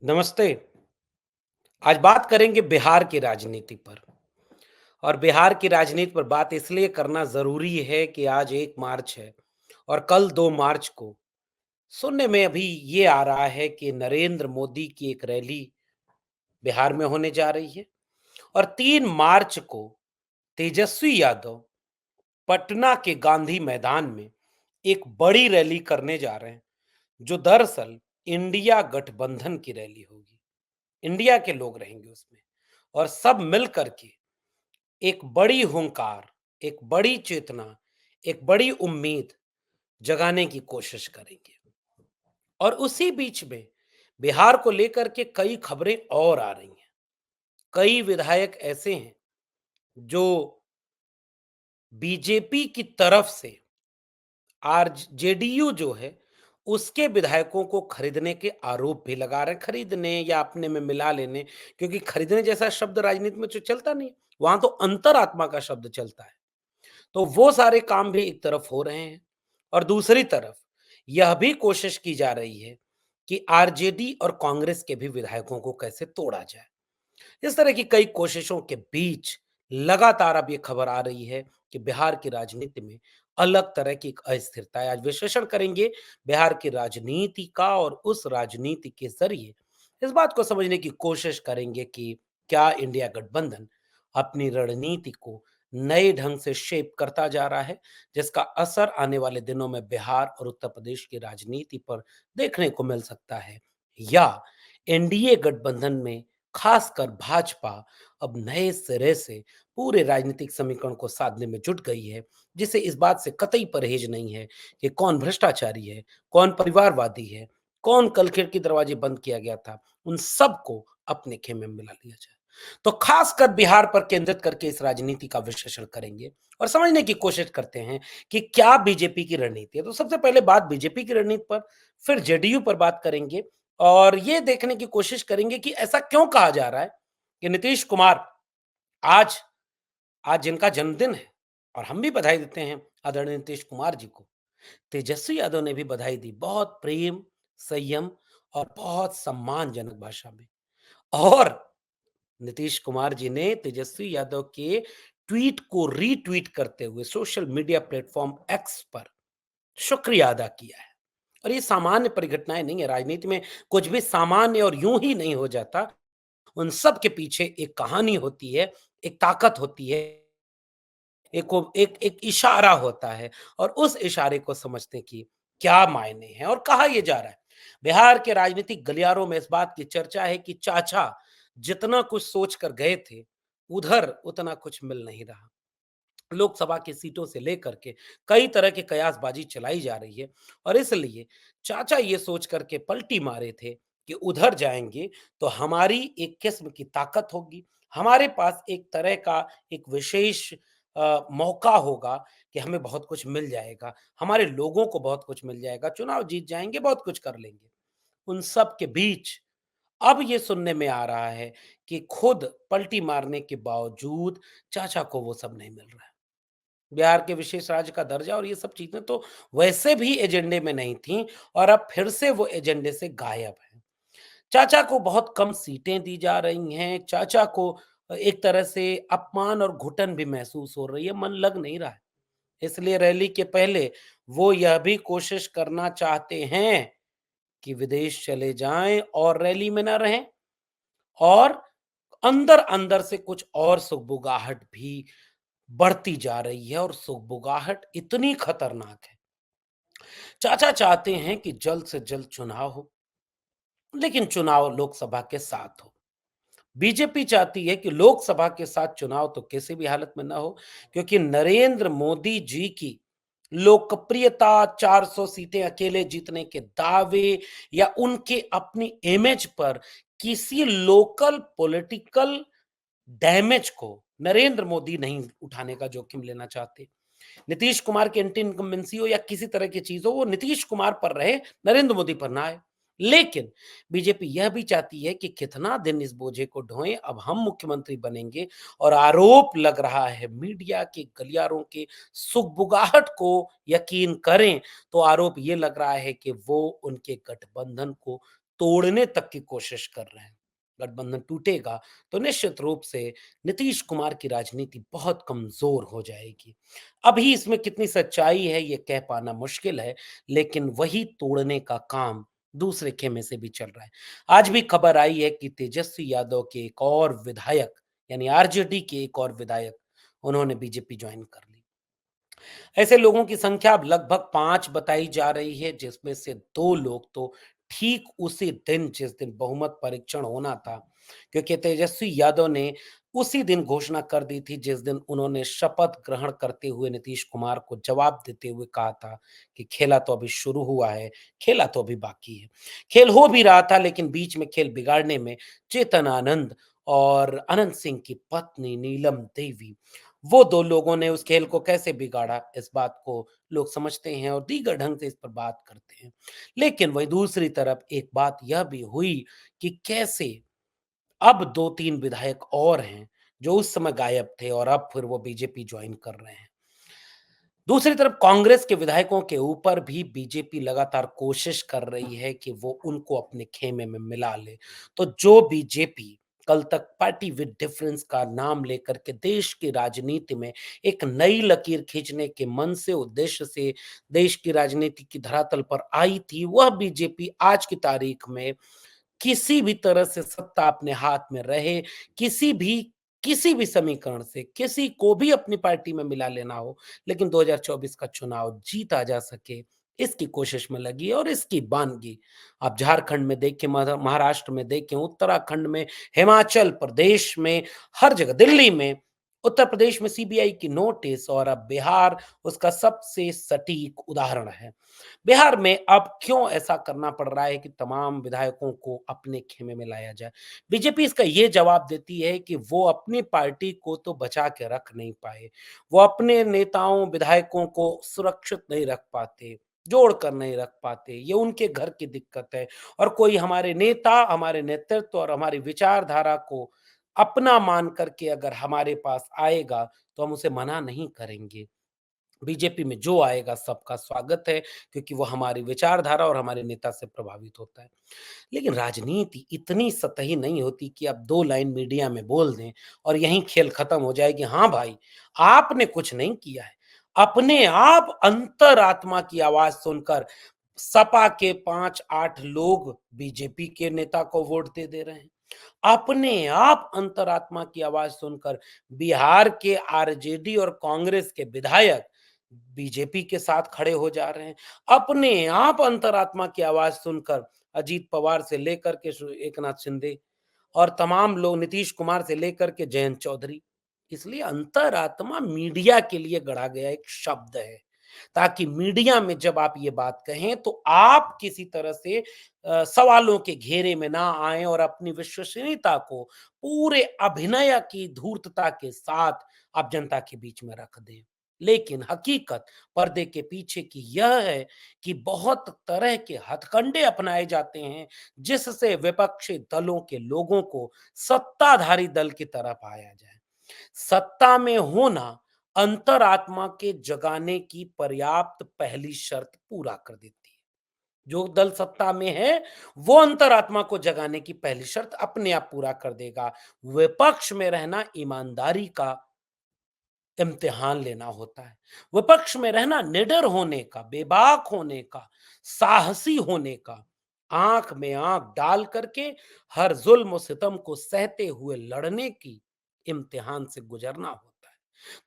नमस्ते। आज बात करेंगे बिहार की राजनीति पर। और बिहार की राजनीति पर बात इसलिए करना ज़रूरी है कि आज 1 मार्च है और कल 2 मार्च को सुनने में अभी ये आ रहा है कि नरेंद्र मोदी की एक रैली बिहार में होने जा रही है और 3 मार्च को तेजस्वी यादव पटना के गांधी मैदान में एक बड़ी रैली करने जा रहे हैं, जो दरअसल इंडिया गठबंधन की रैली होगी। इंडिया के लोग रहेंगे उसमें और सब मिल कर के एक बड़ी हुंकार, एक बड़ी चेतना, एक बड़ी उम्मीद जगाने की कोशिश करेंगे। और उसी बीच में बिहार को लेकर के कई खबरें और आ रही हैं। कई विधायक ऐसे हैं जो बीजेपी की तरफ से जेडीयू जो है, उसके विधायकों को खरीदने के आरोप भी लगा रहे हैं। खरीदने या अपने में मिला लेने, क्योंकि खरीदने जैसा शब्द राजनीति में तो चलता नहीं है। वहां तो अंतरात्मा का शब्द चलता है। तो वो सारे काम भी एक तरफ हो रहे हैं और दूसरी तरफ यह भी कोशिश की जा रही है कि आरजेडी और कांग्रेस के भी विधायकों को कैसे तोड़ा जाए। इस तरह की कई कोशिशों के बीच लगातार अब ये खबर आ रही है कि बिहार की राजनीति में अलग तरह की एक अस्थिरता है। आज विश्लेषण करेंगे बिहार की राजनीति का और उस राजनीति के जरिए इस बात को समझने की कोशिश करेंगे कि क्या इंडिया गठबंधन अपनी रणनीति को नए ढंग से शेप करता जा रहा है, जिसका असर आने वाले दिनों में बिहार और उत्तर प्रदेश की राजनीति पर देखने को मिल सकता है, या एनडीए गठबंधन में खासकर भाजपा अब नए सिरे से पूरे राजनीतिक समीकरण को साधने में जुट गई है, जिसे इस बात से कतई परहेज नहीं है कि कौन भ्रष्टाचारी है, कौन परिवारवादी है, कौन कल खिड़की दरवाजे बंद किया गया था, उन सबको अपने खेमे में मिला लिया जाए। तो खासकर बिहार पर केंद्रित करके इस राजनीति का विश्लेषण करेंगे और समझने की कोशिश करते हैं कि क्या बीजेपी की रणनीति है। तो सबसे पहले बात बीजेपी की रणनीति पर, फिर जेडीयू पर बात करेंगे और ये देखने की कोशिश करेंगे कि ऐसा क्यों कहा जा रहा है कि नीतीश कुमार आज आज जिनका जन्मदिन है, और हम भी बधाई देते हैं आदरणीय नीतीश कुमार जी को, तेजस्वी यादव ने भी बधाई दी बहुत प्रेम, संयम और बहुत सम्मानजनक भाषा में। और नीतीश कुमार जी ने तेजस्वी यादव के ट्वीट को रीट्वीट करते हुए सोशल मीडिया प्लेटफॉर्म एक्स पर शुक्रिया अदा किया है। और ये सामान्य परिघटनाएं नहीं है, राजनीति में कुछ भी सामान्य और यूं ही नहीं हो जाता। उन सब के पीछे एक कहानी होती है, एक ताकत होती है, एक इशारा होता है और उस इशारे को समझने की क्या मायने हैं और कहा यह जा रहा है। बिहार के राजनीतिक गलियारों में इस बात की चर्चा है कि चाचा जितना कुछ सोच कर गए थे, उधर उतना कुछ मिल नहीं रहा। लोकसभा की सीटों से लेकर के कई तरह की कयासबाजी चलाई जा रही है और इसलिए चाचा ये सोच करके पलटी मारे थे कि उधर जाएंगे तो हमारी एक किस्म की ताकत होगी, हमारे पास एक तरह का एक विशेष मौका होगा कि हमें बहुत कुछ मिल जाएगा, हमारे लोगों को बहुत कुछ मिल जाएगा, चुनाव जीत जाएंगे, बहुत कुछ कर लेंगे। उन सब के बीच अब ये सुनने में आ रहा है कि खुद पलटी मारने के बावजूद चाचा को वो सब नहीं मिल रहा है। बिहार के विशेष राज्य का दर्जा और ये सब चीजें तो वैसे भी एजेंडे में नहीं थी और अब फिर से वो एजेंडे से गायब है। चाचा को बहुत कम सीटें दी जा रही हैं, चाचा को एक तरह से अपमान और घुटन भी महसूस हो रही है, मन लग नहीं रहा है। इसलिए रैली के पहले वो यह भी कोशिश करना चाहते हैं कि विदेश चले जाएं और रैली में ना रहें, और अंदर-अंदर से कुछ और सुगबुगाहट भी बढ़ती जा रही है और सुगबुगाहट इतनी खतरनाक है। चाचा चाहते हैं कि जल्द से जल्द चुनाव हो, लेकिन चुनाव लोकसभा के साथ हो। बीजेपी चाहती है कि लोकसभा के साथ चुनाव तो किसी भी हालत में ना हो, क्योंकि नरेंद्र मोदी जी की लोकप्रियता, 400 सीटें अकेले जीतने के दावे या उनके अपनी इमेज पर किसी लोकल पॉलिटिकल डैमेज को नरेंद्र मोदी नहीं उठाने का जोखिम लेना चाहते। नीतीश कुमार की एंटी इनकम्बेंसी हो या किसी तरह की चीज हो, वो नीतीश कुमार पर रहे, नरेंद्र मोदी पर ना आए। लेकिन बीजेपी यह भी चाहती है कि कितना दिन इस बोझे को ढोएं, अब हम मुख्यमंत्री बनेंगे। और आरोप लग रहा है, मीडिया के गलियारों के सुगबुगाहट को यकीन करें तो आरोप ये लग रहा है कि वो उनके गठबंधन को तोड़ने तक की कोशिश कर रहे हैं। गठबंधन टूटेगा तो निश्चित रूप से नीतीश कुमार की राजनीति बहुत कमजोर हो जाएगी। अभी इसमें कितनी सच्चाई है ये कह पाना मुश्किल है, लेकिन वही तोड़ने का काम दूसरे खेमे से भी चल रहा है। आज भी खबर आई है कि तेजस्वी यादव के एक और विधायक, यानी आरजेडी के एक और विधायक, उन्होंने बीजेपी ज्वाइन कर ली। ऐसे लोगों की संख्या अब लगभग 5 बताई जा रही है, जिसमें से 2 लोग तो ठीक उसी दिन जिस दिन बहुमत परीक्षण होना था, क्योंकि तेजस्वी यादव ने उसी दिन घोषणा कर दी थी जिस दिन उन्होंने शपथ ग्रहण करते हुए नीतीश कुमार को जवाब देते हुए कहा था कि खेला तो अभी शुरू हुआ है, खेला तो अभी बाकी है। खेल हो भी रहा था, लेकिन बीच में खेल बिगाड़ने में चेतन आनंद और अनंत सिंह की पत्नी नीलम देवी, वो 2 लोगों ने उस खेल को कैसे बिगाड़ा, इस बात को लोग समझते हैं और दीगर ढंग से इस पर बात करते हैं। लेकिन वहीं दूसरी तरफ एक बात यह भी हुई कि कैसे अब 2-3 विधायक और हैं, जो उस समय गायब थे और अब फिर वो बीजेपी जॉइन कर रहे हैं। दूसरी तरफ कांग्रेस के विधायकों के ऊपर भी बीजेपी लगातार कोशिश कर रही है कि वो उनको अपने खेमे में मिला ले। तो जो बीजेपी कल तक पार्टी विद डिफरेंस का नाम लेकर के देश की राजनीति में एक नई लकीर खींचने के मन से, उद्देश्य से देश की राजनीति की धरातल पर आई थी, वह बीजेपी आज की तारीख में किसी भी तरह से सत्ता अपने हाथ में रहे, किसी भी समीकरण से किसी को भी अपनी पार्टी में मिला लेना हो, लेकिन 2024 का चुनाव जीता जा सके, इसकी कोशिश में लगी है और इसकी बानगी आप झारखंड में देखें, महाराष्ट्र में देखें, उत्तराखंड में, हिमाचल प्रदेश में, हर जगह, दिल्ली में, उत्तर प्रदेश में सीबीआई की नोटिस, और अब बिहार उसका सबसे सटीक उदाहरण है। बिहार में अब क्यों ऐसा करना पड़ रहा है कि तमाम विधायकों को अपने खेमे में लाया जाए? बीजेपी इसका ये जवाब देती है कि वो अपनी पार्टी को तो बचा के रख नहीं पाए। वो अपने नेताओं, विधायकों को सुरक्षित नहीं रख पाते, जोड़ कर नहीं रख पाते। ये उनके घर की दिक्कत है और कोई हमारे नेता, हमारे नेतृत्व और हमारी विचारधारा को अपना मान करके अगर हमारे पास आएगा, तो हम उसे मना नहीं करेंगे। बीजेपी में जो आएगा सबका स्वागत है, क्योंकि वो हमारी विचारधारा और हमारे नेता से प्रभावित होता है। लेकिन राजनीति इतनी सतही नहीं होती कि आप 2 लाइन मीडिया में बोल दें और यहीं खेल खत्म हो जाए कि हाँ भाई, आपने कुछ नहीं किया है। अपने आप अंतरात्मा की आवाज़ सुनकर सपा के 5-8 लोग बीजेपी के नेता को वोट दे रहे हैं। अपने आप अंतरात्मा की आवाज़ सुनकर बिहार के आरजेडी और कांग्रेस के विधायक बीजेपी के साथ खड़े हो जा रहे हैं। अपने आप अंतरात्मा की आवाज़ सुनकर अजीत पवार से लेकर के एकनाथ शिंदे और तमाम लोग, नीतीश कुमार से लेकर के जयंत चौधरी। इसलिए अंतरात्मा मीडिया के लिए गढ़ा गया एक शब्द है, ताकि मीडिया में जब आप ये बात कहें तो आप किसी तरह से सवालों के घेरे में ना आएँ और अपनी विश्वसनीयता को पूरे अभिनय की धूर्तता के साथ आप जनता के बीच में रख दें। लेकिन हकीकत पर्दे के पीछे की यह है कि बहुत तरह के हथकंडे अपनाए जाते हैं, जिससे विपक्षी दलों के लोगों को सत्ताधारी दल की तरफ आया जाए। सत्ता में होना अंतरात्मा के जगाने की पर्याप्त पहली शर्त पूरा कर देती है। जो दल सत्ता में है, वो अंतरात्मा को जगाने की पहली शर्त अपने आप पूरा कर देगा। विपक्ष में रहना ईमानदारी का इम्तिहान लेना होता है। विपक्ष में रहना निडर होने का, बेबाक होने का, साहसी होने का, आँख में आँख डाल करके हर ज़ुल्म और सितम को सहते हुए लड़ने की इम्तिहान से गुज़रना होता है।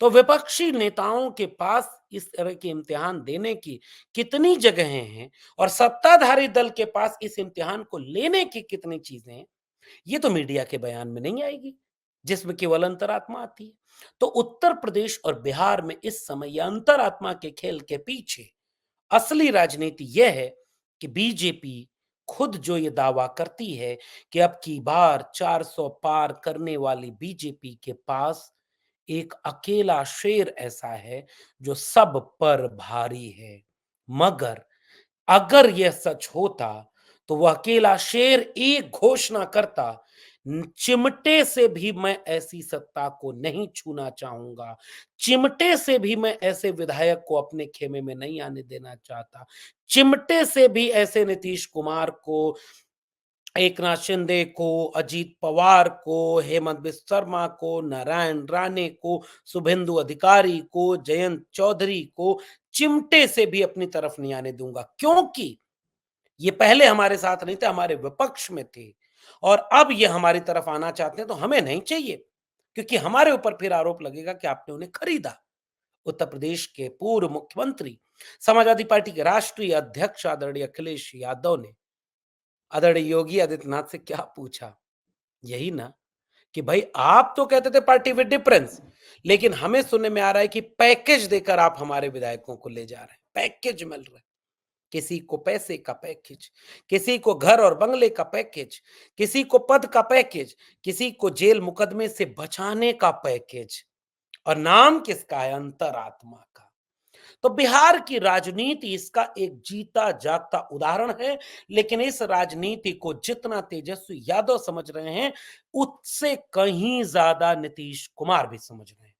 तो विपक्षी नेताओं के पास इस तरह के इम्तिहान देने की कितनी जगहें हैं और सत्ताधारी दल के पास इस इम्तिहान को लेने की कितनी चीज़ें हैं, ये तो मीडिया के बयान में नहीं आएगी, जिसमें केवल अंतरात्मा आती है। तो उत्तर प्रदेश और बिहार में इस समय ये अंतरात्मा के खेल के पीछे असली राजनीति यह है कि बीजेपी खुद जो ये दावा करती है कि अब की बार 400 पार करने वाली बीजेपी के पास एक अकेला शेर ऐसा है जो सब पर भारी है। मगर अगर यह सच होता तो वह अकेला शेर एक घोषणा करता, चिमटे से भी मैं ऐसी सत्ता को नहीं छूना चाहूंगा, चिमटे से भी मैं ऐसे विधायक को अपने खेमे में नहीं आने देना चाहता, चिमटे से भी ऐसे नीतीश कुमार को एकनाथ शिंदे को, अजीत पवार को, हेमंत बिस्व शर्मा को, नारायण राणे को, शुभेंदु अधिकारी को, जयंत चौधरी को चिमटे से भी अपनी तरफ नहीं आने दूंगा, क्योंकि ये पहले हमारे साथ नहीं थे, हमारे विपक्ष में थे और अब ये हमारी तरफ आना चाहते हैं तो हमें नहीं चाहिए, क्योंकि हमारे ऊपर फिर आरोप लगेगा कि आपने उन्हें खरीदा। उत्तर प्रदेश के पूर्व मुख्यमंत्री, समाजवादी पार्टी के राष्ट्रीय अध्यक्ष आदरणीय अखिलेश यादव ने आदरणीय योगी आदित्यनाथ से क्या पूछा? यही ना कि भाई आप तो कहते थे पार्टी विद डिफरेंस, लेकिन हमें सुनने में आ रहा है कि पैकेज देकर आप हमारे विधायकों को ले जा रहे हैं, पैकेज मिल रहा है। किसी को पैसे का पैकेज, किसी को घर और बंगले का पैकेज, किसी को पद का पैकेज, किसी को जेल मुकदमे से बचाने का पैकेज, और नाम किसका है? अंतरात्मा का। तो बिहार की राजनीति इसका एक जीता जागता उदाहरण है, लेकिन इस राजनीति को जितना तेजस्वी यादव समझ रहे हैं, उससे कहीं ज्यादा नीतीश कुमार भी समझ रहे हैं।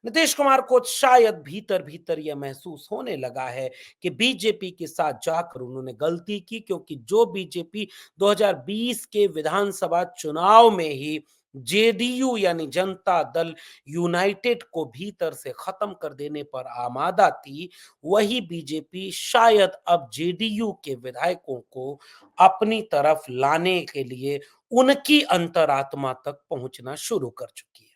नीतीश कुमार को शायद भीतर भीतर यह महसूस होने लगा है कि बीजेपी के साथ जाकर उन्होंने गलती की, क्योंकि जो बीजेपी 2020 के विधानसभा चुनाव में ही जेडीयू यानी जनता दल यूनाइटेड को भीतर से खत्म कर देने पर आमादा थी, वही बीजेपी शायद अब जेडीयू के विधायकों को अपनी तरफ लाने के लिए उनकी अंतरात्मा तक पहुंचना शुरू कर चुकी है।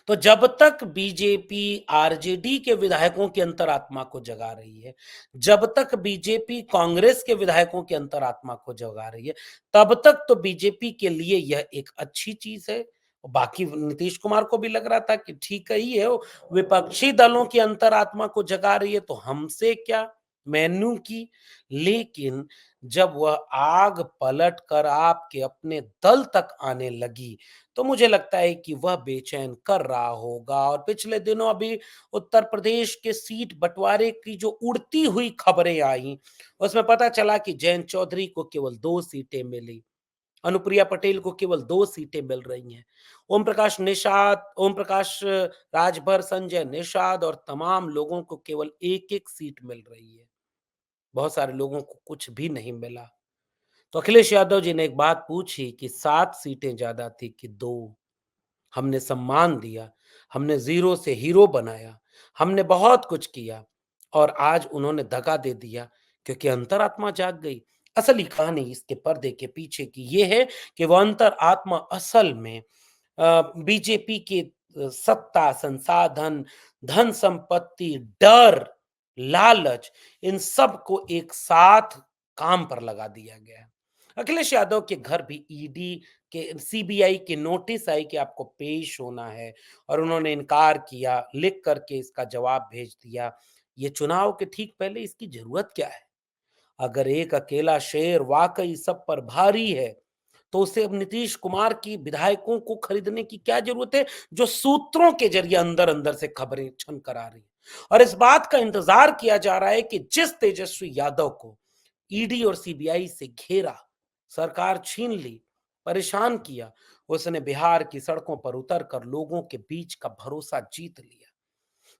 तो जब तक बीजेपी आरजेडी के विधायकों की अंतरात्मा को जगा रही है, जब तक बीजेपी कांग्रेस के विधायकों की अंतरात्मा को जगा रही है, तब तक तो बीजेपी के लिए यह एक अच्छी चीज है। बाकी नीतीश कुमार को भी लग रहा था कि ठीक ही है, वो विपक्षी दलों की अंतरात्मा को जगा रही है तो हमसे क्या, मेनू की। लेकिन जब वह आग पलट कर आपके अपने दल तक आने लगी, तो मुझे लगता है कि वह बेचैन कर रहा होगा। और पिछले दिनों अभी उत्तर प्रदेश के सीट बंटवारे की जो उड़ती हुई खबरें आई, उसमें पता चला कि जयंत चौधरी को केवल 2 सीटें मिली, अनुप्रिया पटेल को केवल 2 सीटें मिल रही हैं। ओम प्रकाश राजभर, संजय निषाद और तमाम लोगों को केवल 1-1 सीट मिल रही है। बहुत सारे लोगों को कुछ भी नहीं मिला। तो अखिलेश यादव जी ने एक बात पूछी कि 7 सीटें ज्यादा थी कि 2? हमने सम्मान दिया, हमने ज़ीरो से हीरो बनाया, हमने बहुत कुछ किया और आज उन्होंने दगा दे दिया, क्योंकि अंतरात्मा जाग गई। असली कहानी इसके पर्दे के पीछे की ये है कि वो अंतरात्मा असल में बीजेपी के सत्ता, संसाधन, धन संपत्ति, डर, लालच, इन सब को एक साथ काम पर लगा दिया गया है। अखिलेश यादव के घर भी ईडी के, सीबीआई के नोटिस आई कि आपको पेश होना है और उन्होंने इनकार किया, लिख करके इसका जवाब भेज दिया। ये चुनाव के ठीक पहले इसकी जरूरत क्या है? अगर एक अकेला शेर वाकई सब पर भारी है, तो उसे अब नीतीश कुमार की विधायकों को खरीदने की क्या जरूरत है, जो सूत्रों के जरिए अंदर अंदर से खबरें छन कर आ रही हैं। और इस बात का इंतजार किया जा रहा है कि जिस तेजस्वी यादव को ईडी और सीबीआई से घेरा, सरकार छीन ली, परेशान किया, उसने बिहार की सड़कों पर उतरकर लोगों के बीच का भरोसा जीत लिया।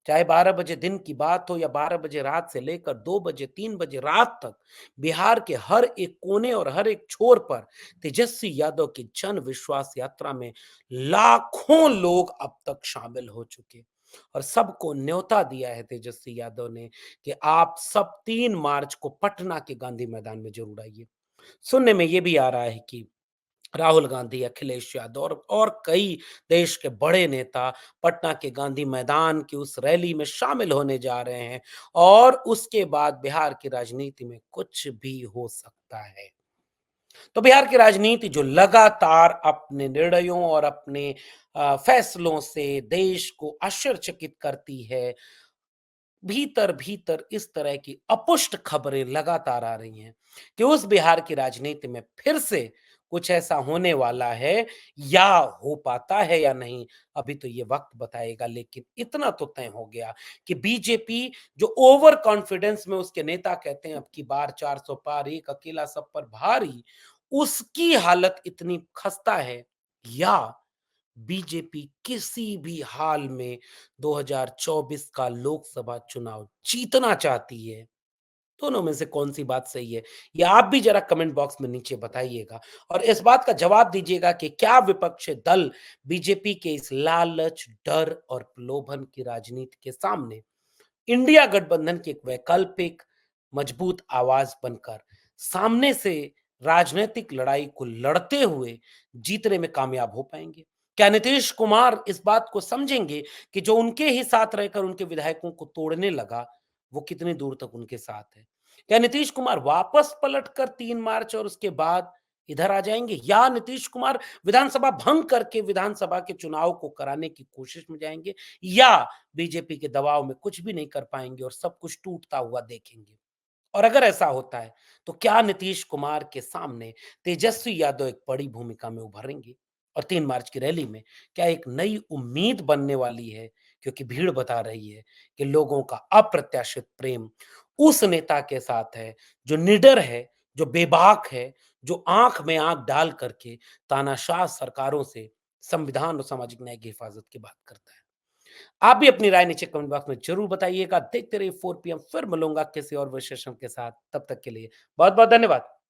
चाहे 12 बजे दिन की बात हो या 12 बजे रात से लेकर 2 बजे, 3 बजे रात तक, बिहार के हर एक कोने और हर एक छोर पर तेजस्वी यादव की जन विश्वास यात्रा में लाखों लोग अब तक शामिल हो चुके, और सबको न्योता दिया है तेजस्वी यादव ने कि आप सब 3 मार्च को पटना के गांधी मैदान में जरूर आइए। सुनने में ये भी आ रहा है कि राहुल गांधी, अखिलेश यादव और कई देश के बड़े नेता पटना के गांधी मैदान की उस रैली में शामिल होने जा रहे हैं, और उसके बाद बिहार की राजनीति में कुछ भी हो सकता है। तो बिहार की राजनीति जो लगातार अपने निर्णयों और अपने फैसलों से देश को आश्चर्यचकित करती है, भीतर भीतर इस तरह की अपुष्ट खबरें लगातार आ रही हैं कि उस बिहार की राजनीति में फिर से कुछ ऐसा होने वाला है, या हो पाता है या नहीं, अभी तो ये वक्त बताएगा। लेकिन इतना तो तय हो गया कि बीजेपी जो ओवर कॉन्फिडेंस में उसके नेता कहते हैं अब की बार 400 पार, एक अकेला सब पर भारी, उसकी हालत इतनी खस्ता है, या बीजेपी किसी भी हाल में 2024 का लोकसभा चुनाव जीतना चाहती है, दोनों में से कौन-सी बात सही है? ये आप भी ज़रा कमेंट बॉक्स में नीचे बताइएगा और इस बात का जवाब दीजिएगा कि क्या विपक्षी दल बीजेपी के इस लालच, डर और प्रलोभन की राजनीति के सामने इंडिया गठबंधन की एक वैकल्पिक मजबूत आवाज बनकर सामने से राजनीतिक लड़ाई को लड़ते हुए जीतने में कामयाब हो पाएंगे? क्या नीतीश कुमार इस बात को समझेंगे कि जो उनके ही साथ रहकर उनके विधायकों को तोड़ने लगा, वो कितनी दूर तक उनके साथ है? क्या नीतीश कुमार वापस पलटकर 3 मार्च और उसके बाद इधर आ जाएंगे, या नीतीश कुमार विधानसभा भंग करके विधानसभा के चुनाव को कराने की कोशिश में जाएंगे, या बीजेपी के दबाव में कुछ भी नहीं कर पाएँगे और सब कुछ टूटता हुआ देखेंगे। और अगर ऐसा होता है, तो क्या नीतीश कुमार के सामने तेजस्वी यादव एक बड़ी भूमिका में उभरेंगे? और 3 मार्च की रैली में क्या एक नई उम्मीद बनने वाली है? क्योंकि भीड़ बता रही है कि लोगों का अप्रत्याशित प्रेम उस नेता के साथ है, जो निडर है, जो बेबाक है, जो आँख में आँख डाल करके तानाशाह सरकारों से संविधान और सामाजिक न्याय की हिफाज़त की बात करता है। आप भी अपनी राय नीचे कमेंट बॉक्स में ज़रूर बताइएगा। देखते रहिए 4 पीएम, फिर मिलूँगा किसी और विशेषण के साथ। तब तक के लिए बहुत-बहुत धन्यवाद।